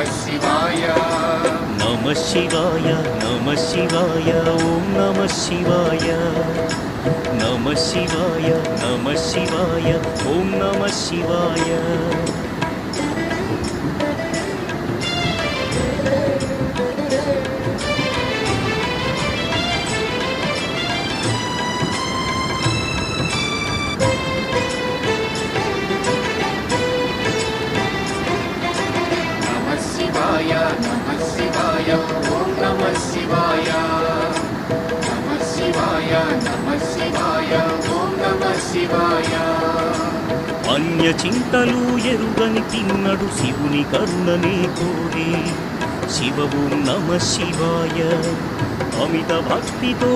शिवाय नमः शिवाय नमः शिवाय ॐ नमः शिवाय नमः शिवाय नमः शिवाय ॐ नमः शिवाय नमः शिवाय ॐ नमः शिवाय नमः शिवाय नमः शिवाय ॐ नमः शिवाय अन्य చింతలు ఎరుగని తిన్నడు శివుని కరుణనే కోరే శివ ఓం నమః శివాయ అమిత భక్తితో